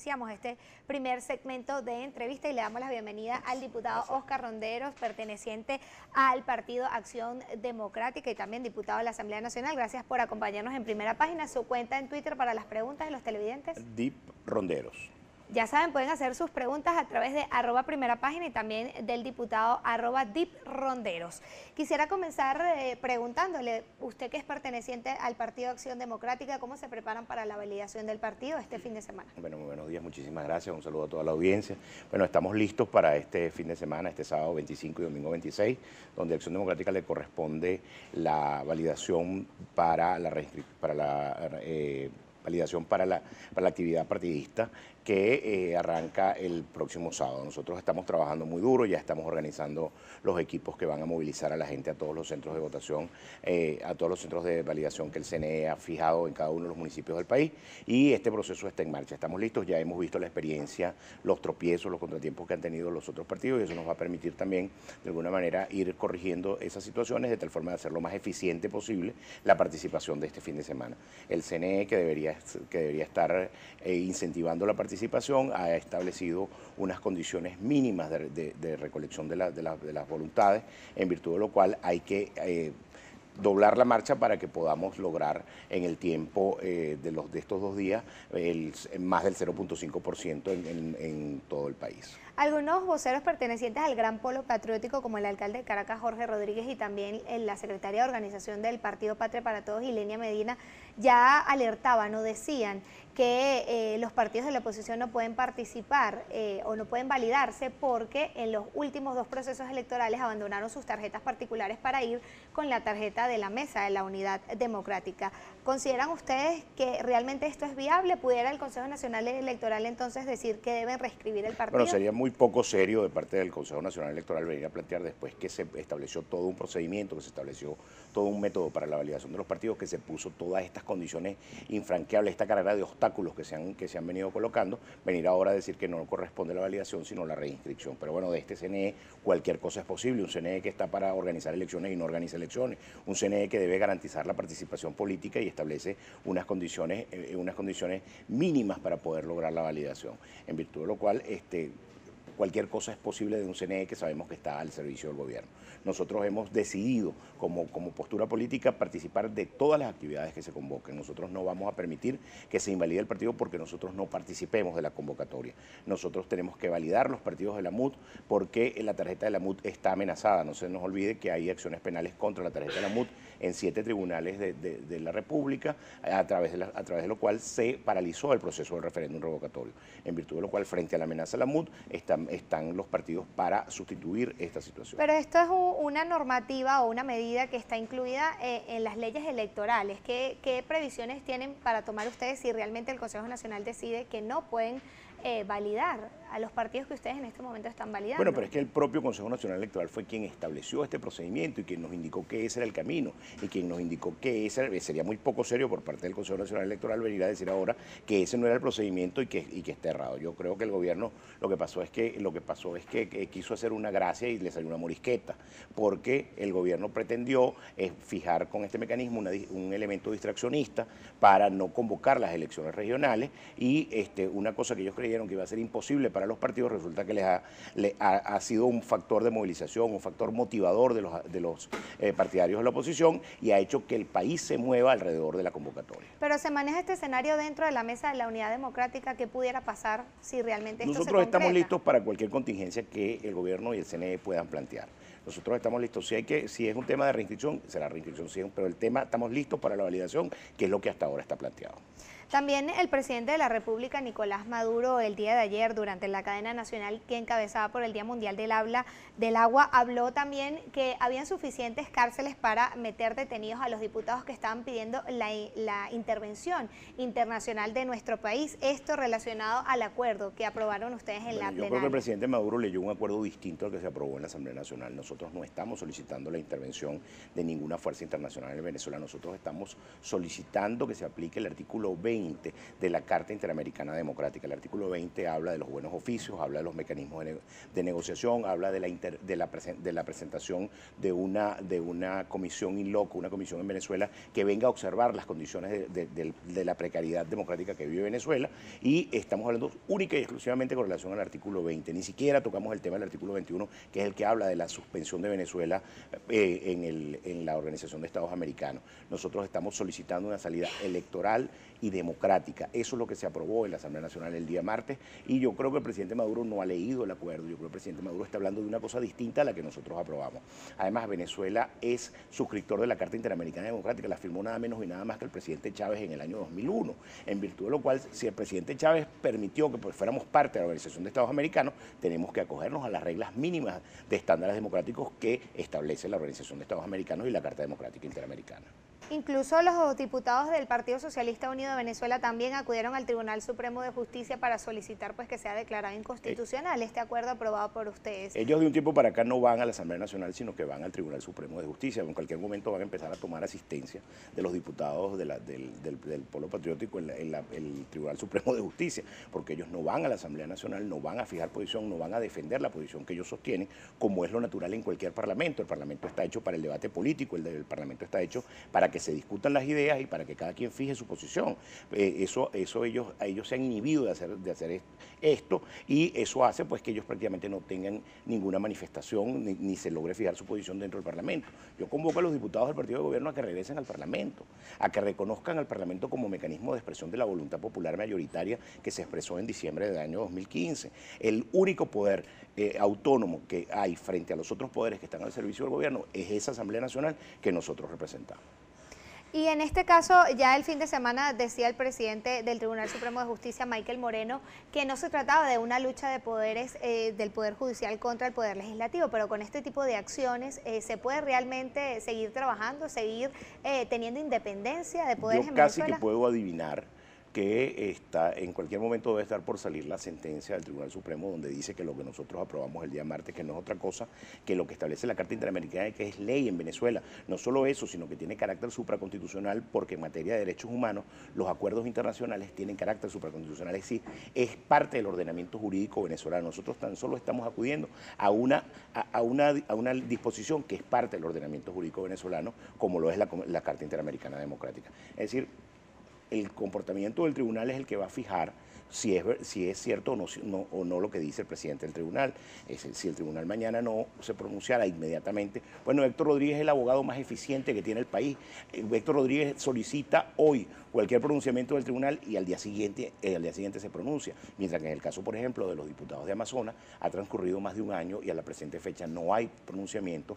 iniciamos este primer segmento de entrevista y le damos la bienvenida al diputado Óscar Ronderos, perteneciente al Partido Acción Democrática y también diputado de la Asamblea Nacional. Gracias por acompañarnos en Primera Página. Su cuenta en Twitter para las preguntas de los televidentes. Dip Ronderos. Ya saben, pueden hacer sus preguntas a través de @primerapágina y también del diputado @dipronderos. Quisiera comenzar preguntándole, usted que es perteneciente al Partido Acción Democrática, ¿cómo se preparan para la validación del partido este fin de semana? Bueno, muy buenos días, muchísimas gracias, un saludo a toda la audiencia. Bueno, estamos listos para este fin de semana, este sábado 25 y domingo 26, donde a Acción Democrática le corresponde la validación para la actividad partidista que arranca el próximo sábado. Nosotros estamos trabajando muy duro, ya estamos organizando los equipos que van a movilizar a la gente a todos los centros de votación, a todos los centros de validación que el CNE ha fijado en cada uno de los municipios del país, y este proceso está en marcha. Estamos listos, ya hemos visto la experiencia, los tropiezos, los contratiempos que han tenido los otros partidos, y eso nos va a permitir también, de alguna manera, ir corrigiendo esas situaciones de tal forma de hacer lo más eficiente posible la participación de este fin de semana. El CNE, que debería estar incentivando la participación, ha establecido unas condiciones mínimas de recolección de las voluntades, en virtud de lo cual hay que doblar la marcha para que podamos lograr en el tiempo de estos 2 días más del 0.5% en todo el país. Algunos voceros pertenecientes al Gran Polo Patriótico, como el alcalde de Caracas, Jorge Rodríguez, y también la secretaria de organización del Partido Patria para Todos, Ilenia Medina, ya alertaban o decían que los partidos de la oposición no pueden participar o no pueden validarse porque en los últimos 2 procesos electorales abandonaron sus tarjetas particulares para ir con la tarjeta de la mesa de la Unidad Democrática. ¿Consideran ustedes que realmente esto es viable? ¿Pudiera el Consejo Nacional Electoral entonces decir que deben reescribir el partido? Bueno, sería muy poco serio de parte del Consejo Nacional Electoral venir a plantear, después que se estableció todo un procedimiento, que se estableció todo un método para la validación de los partidos, que se puso todas estas condiciones infranqueables, esta carrera de obstáculos que se han venido colocando, venir ahora a decir que no corresponde la validación sino la reinscripción. Pero bueno, de este CNE cualquier cosa es posible, un CNE que está para organizar elecciones y no organiza elecciones, un CNE que debe garantizar la participación política y establece unas condiciones mínimas para poder lograr la validación, en virtud de lo cual cualquier cosa es posible de un CNE que sabemos que está al servicio del gobierno. Nosotros hemos decidido como postura política participar de todas las actividades que se convoquen. Nosotros no vamos a permitir que se invalide el partido porque nosotros no participemos de la convocatoria. Nosotros tenemos que validar los partidos de la MUT porque la tarjeta de la MUT está amenazada. No se nos olvide que hay acciones penales contra la tarjeta de la MUT en 7 tribunales de la República, a través de lo cual se paralizó el proceso del referéndum revocatorio. En virtud de lo cual, frente a la amenaza de la MUT, están los partidos para sustituir esta situación. Pero esto es una normativa o una medida que está incluida en las leyes electorales. ¿Qué previsiones tienen para tomar ustedes si realmente el Consejo Nacional decide que no pueden validar a los partidos que ustedes en este momento están validando? Bueno, pero es que el propio Consejo Nacional Electoral fue quien estableció este procedimiento y quien nos indicó que ese era el camino y quien nos indicó que sería muy poco serio por parte del Consejo Nacional Electoral venir a decir ahora que ese no era el procedimiento y que está errado. Yo creo que el gobierno lo que pasó es que quiso hacer una gracia y le salió una morisqueta, porque el gobierno pretendió fijar con este mecanismo un elemento distraccionista para no convocar las elecciones regionales, y una cosa que ellos creyeron que iba a ser imposible para los partidos, resulta que ha sido un factor de movilización, un factor motivador de los partidarios de la oposición, y ha hecho que el país se mueva alrededor de la convocatoria. Pero se maneja este escenario dentro de la mesa de la Unidad Democrática. ¿Qué pudiera pasar si realmente esto se concreta? Nosotros estamos listos para cualquier contingencia que el gobierno y el CNE puedan plantear. Nosotros estamos listos. Si es un tema de reinscripción, será reinscripción, pero estamos listos para la validación, que es lo que hasta ahora está planteado. También el presidente de la República, Nicolás Maduro, el día de ayer, durante la cadena nacional que encabezaba por el Día Mundial del Agua, habló también que habían suficientes cárceles para meter detenidos a los diputados que estaban pidiendo la intervención internacional de nuestro país. Esto relacionado al acuerdo que aprobaron ustedes en la plenaria. Yo creo que el presidente Maduro leyó un acuerdo distinto al que se aprobó en la Asamblea Nacional. Nosotros no estamos solicitando la intervención de ninguna fuerza internacional en Venezuela. Nosotros estamos solicitando que se aplique el artículo 20 20 de la Carta Interamericana Democrática. El artículo 20 habla de los buenos oficios, habla de los mecanismos de negociación, habla de la presentación de una comisión in loco, una comisión en Venezuela que venga a observar las condiciones de la precariedad democrática que vive Venezuela, y estamos hablando única y exclusivamente con relación al artículo 20. Ni siquiera tocamos el tema del artículo 21, que es el que habla de la suspensión de Venezuela en la Organización de Estados Americanos. Nosotros estamos solicitando una salida electoral y democrática. Eso es lo que se aprobó en la Asamblea Nacional el día martes, y yo creo que el presidente Maduro no ha leído el acuerdo. Yo creo que el presidente Maduro está hablando de una cosa distinta a la que nosotros aprobamos. Además, Venezuela es suscriptor de la Carta Interamericana Democrática, la firmó nada menos y nada más que el presidente Chávez en el año 2001, en virtud de lo cual, si el presidente Chávez permitió que fuéramos parte de la Organización de Estados Americanos, tenemos que acogernos a las reglas mínimas de estándares democráticos que establece la Organización de Estados Americanos y la Carta Democrática Interamericana. Incluso los diputados del Partido Socialista Unido de Venezuela también acudieron al Tribunal Supremo de Justicia para solicitar pues que sea declarado inconstitucional este acuerdo aprobado por ustedes. Ellos de un tiempo para acá no van a la Asamblea Nacional, sino que van al Tribunal Supremo de Justicia. En cualquier momento van a empezar a tomar asistencia de los diputados del Polo Patriótico en el Tribunal Supremo de Justicia, porque ellos no van a la Asamblea Nacional, no van a fijar posición, no van a defender la posición que ellos sostienen, como es lo natural en cualquier parlamento. El parlamento está hecho para el debate político, el parlamento está hecho para que se discutan las ideas y para que cada quien fije su posición. Ellos se han inhibido de hacer esto, y eso hace pues que ellos prácticamente no tengan ninguna manifestación ni se logre fijar su posición dentro del Parlamento. Yo convoco a los diputados del partido de gobierno a que regresen al Parlamento, a que reconozcan al Parlamento como mecanismo de expresión de la voluntad popular mayoritaria que se expresó en diciembre del año 2015. El único poder autónomo que hay frente a los otros poderes que están al servicio del gobierno es esa Asamblea Nacional que nosotros representamos. Y en este caso, ya el fin de semana decía el presidente del Tribunal Supremo de Justicia, Michael Moreno, que no se trataba de una lucha de poderes del Poder Judicial contra el Poder Legislativo, pero con este tipo de acciones se puede realmente seguir trabajando, seguir teniendo independencia de poderes en Venezuela. Yo casi que puedo adivinar que en cualquier momento debe estar por salir la sentencia del Tribunal Supremo, donde dice que lo que nosotros aprobamos el día martes, que no es otra cosa que lo que establece la Carta Interamericana, que es ley en Venezuela. No solo eso, sino que tiene carácter supraconstitucional, porque en materia de derechos humanos los acuerdos internacionales tienen carácter supraconstitucional, es decir, es parte del ordenamiento jurídico venezolano. Nosotros tan solo estamos acudiendo a una disposición que es parte del ordenamiento jurídico venezolano, como lo es la Carta Interamericana Democrática. Es decir, el comportamiento del tribunal es el que va a fijar si es cierto o no lo que dice el presidente del tribunal. Si el tribunal mañana no se pronunciara inmediatamente, bueno, Héctor Rodríguez es el abogado más eficiente que tiene el país. Héctor Rodríguez solicita hoy cualquier pronunciamiento del tribunal y al día siguiente se pronuncia, mientras que en el caso, por ejemplo, de los diputados de Amazonas, ha transcurrido más de un año y a la presente fecha no hay pronunciamiento,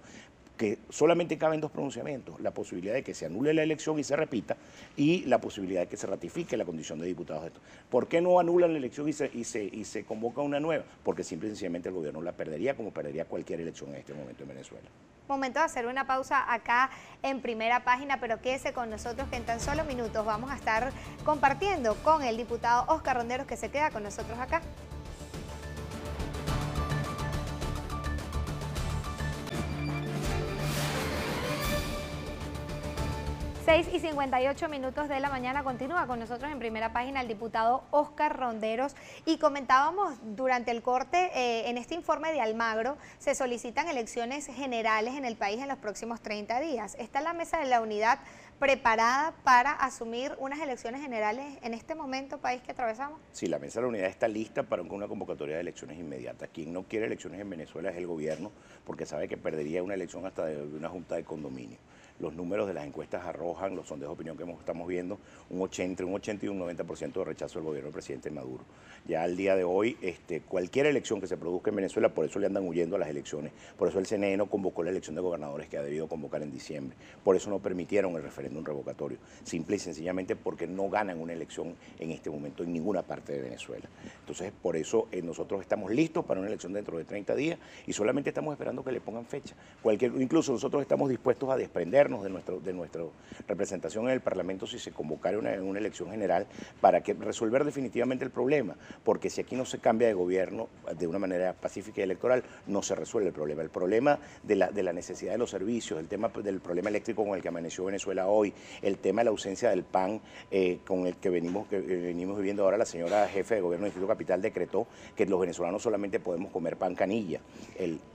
que solamente caben dos pronunciamientos: la posibilidad de que se anule la elección y se repita, y la posibilidad de que se ratifique la condición de diputados de esto. ¿Por qué no anulan la elección y se convoca una nueva? Porque simple y sencillamente el gobierno la perdería, como perdería cualquier elección en este momento en Venezuela. Momento de hacer una pausa acá en Primera Página, pero quédese con nosotros que en tan solo minutos vamos a estar compartiendo con el diputado Oscar Ronderos, que se queda con nosotros acá. 6:58 de la mañana, continúa con nosotros en Primera Página el diputado Oscar Ronderos, y comentábamos durante el corte, en este informe de Almagro se solicitan elecciones generales en el país en los próximos 30 días. ¿Está la Mesa de la Unidad preparada para asumir unas elecciones generales en este momento, país que atravesamos? Sí, la Mesa de la Unidad está lista para una convocatoria de elecciones inmediatas. Quien no quiere elecciones en Venezuela es el gobierno, porque sabe que perdería una elección hasta de una junta de condominio. Los números de las encuestas arrojan, los sondeos de opinión que estamos viendo, entre un 80 y un 90% de rechazo del gobierno del presidente Maduro. Ya al día de hoy, cualquier elección que se produzca en Venezuela, por eso le andan huyendo a las elecciones. Por eso el CNE no convocó la elección de gobernadores que ha debido convocar en diciembre. Por eso no permitieron el referéndum revocatorio. Simple y sencillamente porque no ganan una elección en este momento en ninguna parte de Venezuela. Entonces, por eso nosotros estamos listos para una elección dentro de 30 días y solamente estamos esperando que le pongan fecha. Incluso nosotros estamos dispuestos a desprender internos de nuestra representación en el Parlamento si se convocara una elección general para resolver definitivamente el problema, porque si aquí no se cambia de gobierno de una manera pacífica y electoral, no se resuelve el problema. El problema de la necesidad de los servicios, el tema del problema eléctrico con el que amaneció Venezuela hoy, el tema de la ausencia del PAN con el que venimos viviendo ahora. La señora jefe de gobierno del Distrito Capital decretó que los venezolanos solamente podemos comer pan canilla.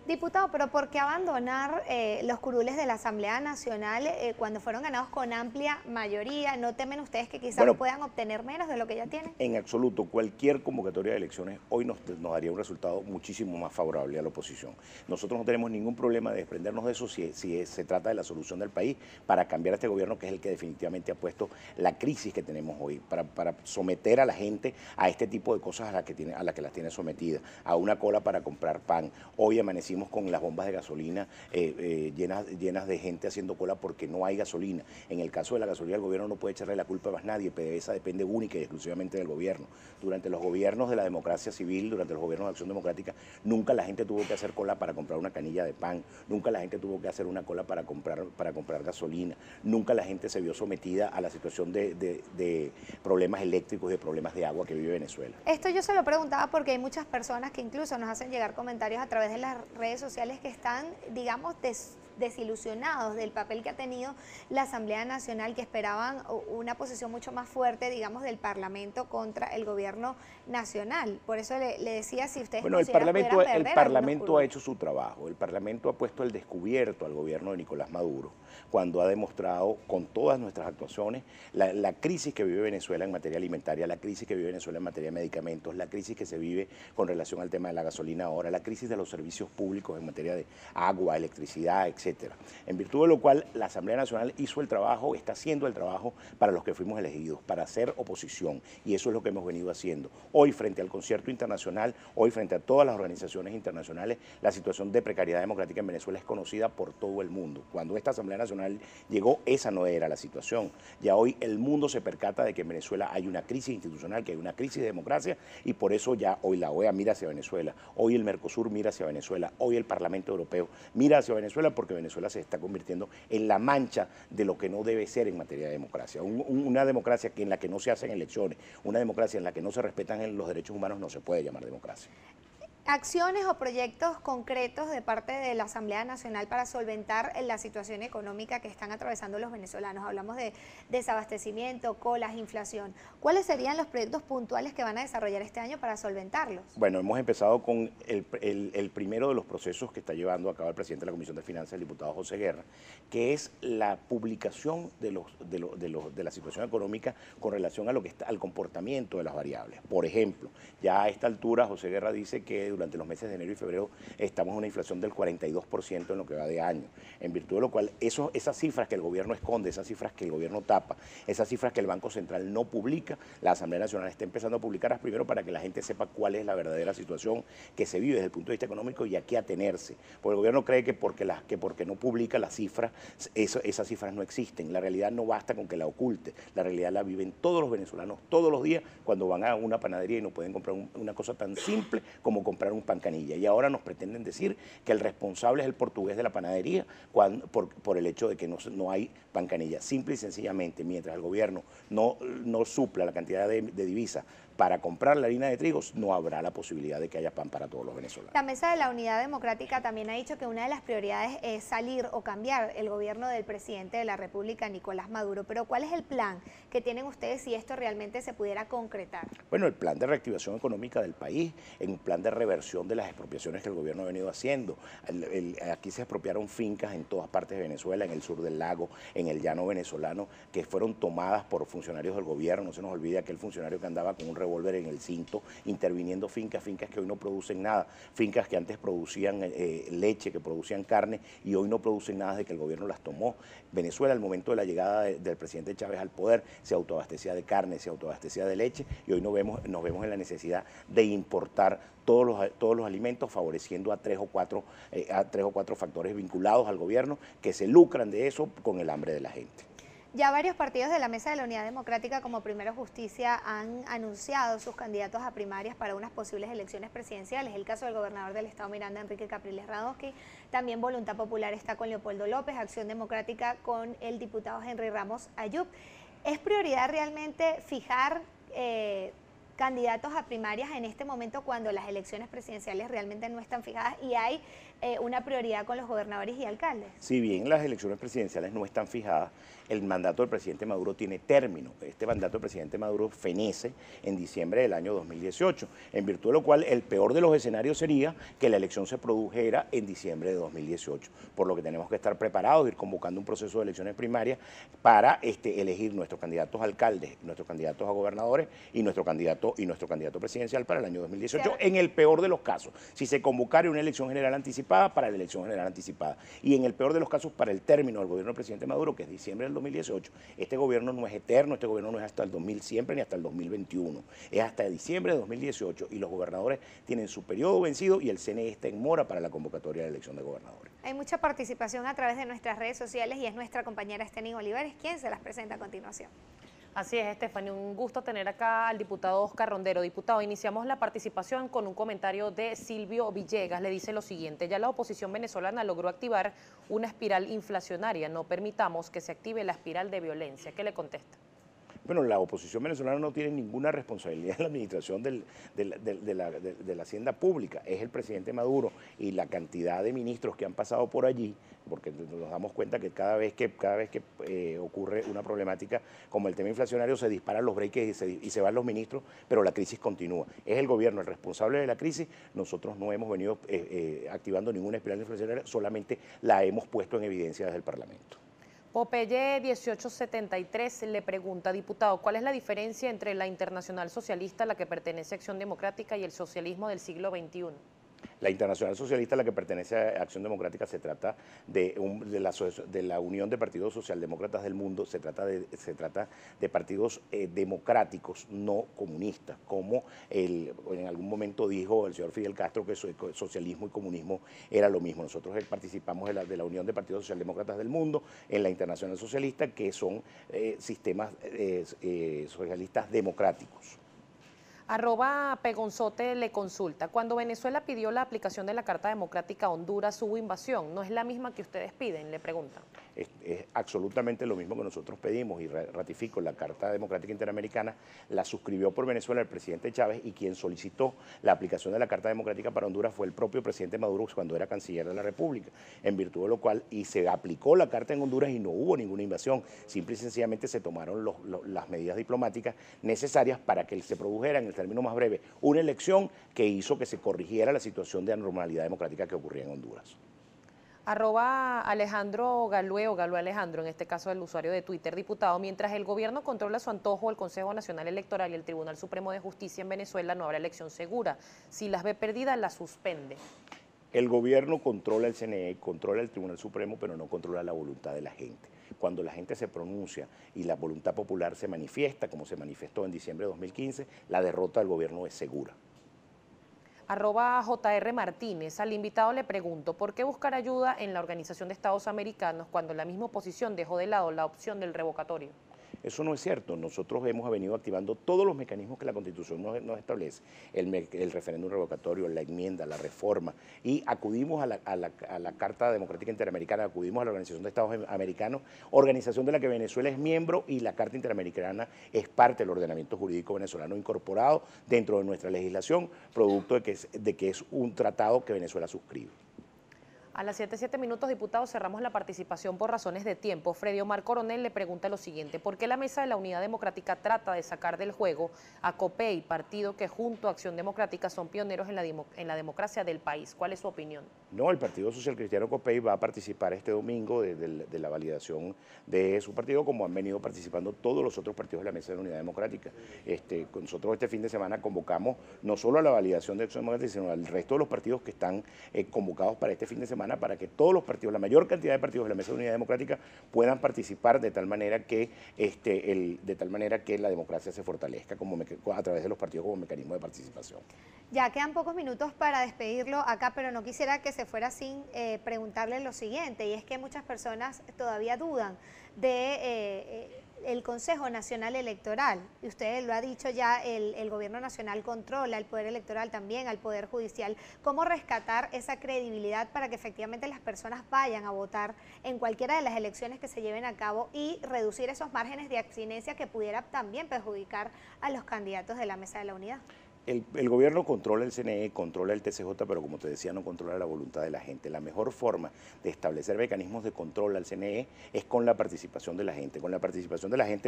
Diputado, pero ¿por qué abandonar los curules de la Asamblea Nacional cuando fueron ganados con amplia mayoría? ¿No temen ustedes que quizás puedan obtener menos de lo que ya tienen? En absoluto, cualquier convocatoria de elecciones hoy nos daría un resultado muchísimo más favorable a la oposición. Nosotros no tenemos ningún problema de desprendernos de eso si se trata de la solución del país para cambiar a este gobierno, que es el que definitivamente ha puesto la crisis que tenemos hoy, para someter a la gente a este tipo de cosas a las que las tiene sometidas, a una cola para comprar pan. Hoy amanecimos con las bombas de gasolina llenas de gente haciendo cola porque no hay gasolina. En el caso de la gasolina, el gobierno no puede echarle la culpa a más nadie. PDVSA depende única y exclusivamente del gobierno. Durante los gobiernos de la democracia civil, durante los gobiernos de Acción Democrática, nunca la gente tuvo que hacer cola para comprar una canilla de pan, nunca la gente tuvo que hacer una cola para comprar gasolina, nunca la gente se vio sometida a la situación de problemas eléctricos y de problemas de agua que vive Venezuela. Esto yo se lo preguntaba porque hay muchas personas que incluso nos hacen llegar comentarios a través de las redes sociales que están, digamos, desilusionados del papel que ha tenido la Asamblea Nacional, que esperaban una posición mucho más fuerte, digamos, del Parlamento contra el gobierno nacional. Por eso le decía si ustedes el Parlamento ha hecho su trabajo. El Parlamento ha puesto al descubierto al gobierno de Nicolás Maduro cuando ha demostrado con todas nuestras actuaciones la crisis que vive Venezuela en materia alimentaria, la crisis que vive Venezuela en materia de medicamentos, la crisis que se vive con relación al tema de la gasolina ahora, la crisis de los servicios públicos en materia de agua, electricidad, etcétera. En virtud de lo cual la Asamblea Nacional hizo el trabajo, está haciendo el trabajo para los que fuimos elegidos, para hacer oposición, y eso es lo que hemos venido haciendo. Hoy, frente al concierto internacional, hoy frente a todas las organizaciones internacionales, la situación de precariedad democrática en Venezuela es conocida por todo el mundo. Cuando esta Asamblea Nacional llegó, esa no era la situación. Ya hoy el mundo se percata de que en Venezuela hay una crisis institucional, que hay una crisis de democracia, y por eso ya hoy la OEA mira hacia Venezuela, hoy el Mercosur mira hacia Venezuela, hoy el Parlamento Europeo mira hacia Venezuela, porque Venezuela se está convirtiendo en la mancha de lo que no debe ser en materia de democracia. Una democracia en la que no se hacen elecciones, una democracia en la que no se respetan los derechos humanos, no se puede llamar democracia. ¿Acciones o proyectos concretos de parte de la Asamblea Nacional para solventar la situación económica que están atravesando los venezolanos? Hablamos de desabastecimiento, colas, inflación. ¿Cuáles serían los proyectos puntuales que van a desarrollar este año para solventarlos? Bueno, hemos empezado con el primero de los procesos que está llevando a cabo el presidente de la Comisión de Finanzas, el diputado José Guerra, que es la publicación de la situación económica con relación a al comportamiento de las variables. Por ejemplo, ya a esta altura José Guerra dice que durante los meses de enero y febrero estamos en una inflación del 42% en lo que va de año, en virtud de lo cual esas cifras que el gobierno esconde, esas cifras que el gobierno tapa, esas cifras que el Banco Central no publica, la Asamblea Nacional está empezando a publicarlas primero para que la gente sepa cuál es la verdadera situación que se vive desde el punto de vista económico y a qué atenerse. Porque el gobierno cree que porque no publica las cifras, esas cifras no existen. La realidad no basta con que la oculte, la realidad la viven todos los venezolanos todos los días cuando van a una panadería y no pueden comprar una cosa tan simple como comprar un pan canilla. Y ahora nos pretenden decir que el responsable es el portugués de la panadería por el hecho de que no hay pan canilla. Simple y sencillamente, mientras el gobierno no supla la cantidad de divisas para comprar la harina de trigo, no habrá la posibilidad de que haya pan para todos los venezolanos. La Mesa de la Unidad Democrática también ha dicho que una de las prioridades es salir o cambiar el gobierno del presidente de la República, Nicolás Maduro. Pero ¿cuál es el plan que tienen ustedes si esto realmente se pudiera concretar? Bueno, el plan de reactivación económica del país, en un plan de reversión de las expropiaciones que el gobierno ha venido haciendo. Aquí se expropiaron fincas en todas partes de Venezuela, en el sur del lago, en el llano venezolano, que fueron tomadas por funcionarios del gobierno. No se nos olvide aquel funcionario que andaba con un revólver en el cinto, interviniendo fincas que hoy no producen nada, fincas que antes producían leche, que producían carne, y hoy no producen nada desde que el gobierno las tomó. Venezuela, al momento de la llegada del presidente Chávez al poder, se autoabastecía de carne, se autoabastecía de leche, y hoy nos vemos en la necesidad de importar todos los alimentos, favoreciendo a tres o cuatro factores vinculados al gobierno que se lucran de eso con el hambre de la gente. Ya varios partidos de la Mesa de la Unidad Democrática como Primero Justicia han anunciado sus candidatos a primarias para unas posibles elecciones presidenciales. El caso del gobernador del estado Miranda, Enrique Capriles Radonsky. También Voluntad Popular está con Leopoldo López, Acción Democrática con el diputado Henry Ramos Ayub. ¿Es prioridad realmente fijar candidatos a primarias en este momento cuando las elecciones presidenciales realmente no están fijadas y hay una prioridad con los gobernadores y alcaldes? Si bien las elecciones presidenciales no están fijadas, el mandato del presidente Maduro tiene término. Este mandato del presidente Maduro fenece en diciembre del año 2018, en virtud de lo cual el peor de los escenarios sería que la elección se produjera en diciembre de 2018, por lo que tenemos que estar preparados, ir convocando un proceso de elecciones primarias para elegir nuestros candidatos a alcaldes, nuestros candidatos a gobernadores y nuestro candidato presidencial para el año 2018, claro, en el peor de los casos. Si se convocara una elección general anticipada, para la elección general anticipada. Y en el peor de los casos, para el término del gobierno del presidente Maduro, que es diciembre del 2018, este gobierno no es eterno, este gobierno no es hasta el 2000 siempre ni hasta el 2021, es hasta diciembre de 2018 y los gobernadores tienen su periodo vencido y el CNE está en mora para la convocatoria de la elección de gobernadores. Hay mucha participación a través de nuestras redes sociales y es nuestra compañera Estefanía Olivares quien se las presenta a continuación. Así es, Estefanía, un gusto tener acá al diputado Oscar Rondero. Diputado, iniciamos la participación con un comentario de Silvio Villegas. Le dice lo siguiente: ya la oposición venezolana logró activar una espiral inflacionaria. No permitamos que se active la espiral de violencia. ¿Qué le contesta? Bueno, la oposición venezolana no tiene ninguna responsabilidad en la administración de la hacienda pública. Es el presidente Maduro y la cantidad de ministros que han pasado por allí, porque nos damos cuenta que cada vez que ocurre una problemática como el tema inflacionario se disparan los breaks y se van los ministros, pero la crisis continúa. Es el gobierno el responsable de la crisis. Nosotros no hemos venido activando ninguna espiral inflacionaria, solamente la hemos puesto en evidencia desde el Parlamento. Popeye 1873 le pregunta: diputado, ¿cuál es la diferencia entre la Internacional Socialista, a la que pertenece Acción Democrática, y el socialismo del siglo XXI? La Internacional Socialista, a la que pertenece a Acción Democrática, se trata de la Unión de Partidos Socialdemócratas del Mundo, se trata de partidos democráticos, no comunistas, como en algún momento dijo el señor Fidel Castro que socialismo y comunismo era lo mismo. Nosotros participamos de la Unión de Partidos Socialdemócratas del Mundo, en la Internacional Socialista, que son sistemas socialistas democráticos. @Pegonzote le consulta: cuando Venezuela pidió la aplicación de la Carta Democrática a Honduras, hubo invasión. ¿No es la misma que ustedes piden?, le preguntan. Es absolutamente lo mismo que nosotros pedimos y ratifico. La Carta Democrática Interamericana la suscribió por Venezuela el presidente Chávez, y quien solicitó la aplicación de la Carta Democrática para Honduras fue el propio presidente Maduro cuando era canciller de la República, en virtud de lo cual se aplicó la Carta en Honduras y no hubo ninguna invasión. Simple y sencillamente se tomaron las medidas diplomáticas necesarias para que se produjera, en el término más breve, una elección que hizo que se corrigiera la situación de anormalidad democrática que ocurría en Honduras. @Alejandro Galue o Galue Alejandro, en este caso el usuario de Twitter: diputado, mientras el gobierno controla a su antojo el Consejo Nacional Electoral y el Tribunal Supremo de Justicia en Venezuela, no habrá elección segura. Si las ve perdidas, las suspende. El gobierno controla el CNE, controla el Tribunal Supremo, pero no controla la voluntad de la gente. Cuando la gente se pronuncia y la voluntad popular se manifiesta, como se manifestó en diciembre de 2015, la derrota del gobierno es segura. @JR Martínez, al invitado le pregunto: ¿por qué buscar ayuda en la Organización de Estados Americanos cuando la misma oposición dejó de lado la opción del revocatorio? Eso no es cierto. Nosotros hemos venido activando todos los mecanismos que la Constitución nos establece, el referéndum revocatorio, la enmienda, la reforma, y acudimos a la Carta Democrática Interamericana, acudimos a la Organización de Estados Americanos, organización de la que Venezuela es miembro, y la Carta Interamericana es parte del ordenamiento jurídico venezolano incorporado dentro de nuestra legislación, producto de que es un tratado que Venezuela suscribe. A las 7:07, diputados, cerramos la participación por razones de tiempo. Freddy Omar Coronel le pregunta lo siguiente: ¿por qué la Mesa de la Unidad Democrática trata de sacar del juego a COPEI, partido que junto a Acción Democrática son pioneros en la democracia del país? ¿Cuál es su opinión? No, el Partido Social Cristiano COPEI va a participar este domingo de la validación de su partido, como han venido participando todos los otros partidos de la Mesa de la Unidad Democrática. Nosotros este fin de semana convocamos no solo a la validación de Acción Democrática, sino al resto de los partidos que están convocados para este fin de semana, para que todos los partidos, la mayor cantidad de partidos de la Mesa de Unidad Democrática, puedan participar de tal manera que la democracia se fortalezca a través de los partidos como mecanismo de participación. Ya quedan pocos minutos para despedirlo acá, pero no quisiera que se fuera sin preguntarle lo siguiente, y es que muchas personas todavía dudan de el Consejo Nacional Electoral, y usted lo ha dicho ya, el gobierno nacional controla el poder electoral también, al poder judicial. ¿Cómo rescatar esa credibilidad para que efectivamente las personas vayan a votar en cualquiera de las elecciones que se lleven a cabo y reducir esos márgenes de abstinencia que pudiera también perjudicar a los candidatos de la Mesa de la Unidad? El gobierno controla el CNE, controla el TCJ, pero como te decía, no controla la voluntad de la gente. La mejor forma de establecer mecanismos de control al CNE es con la participación de la gente,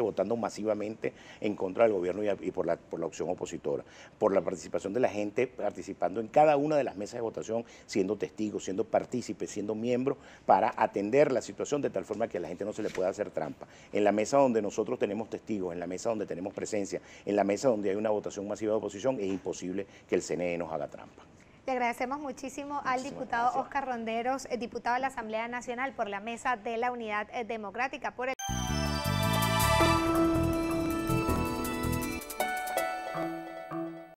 votando masivamente en contra del gobierno y por la opción opositora, por la participación de la gente participando en cada una de las mesas de votación, siendo testigos, siendo partícipes, siendo miembros, para atender la situación de tal forma que a la gente no se le pueda hacer trampa. En la mesa donde nosotros tenemos testigos, en la mesa donde tenemos presencia, en la mesa donde hay una votación masiva de oposición, es imposible que el CNE nos haga trampa. Le agradecemos muchísimo al diputado Óscar Ronderos, diputado de la Asamblea Nacional por la Mesa de la Unidad Democrática, por el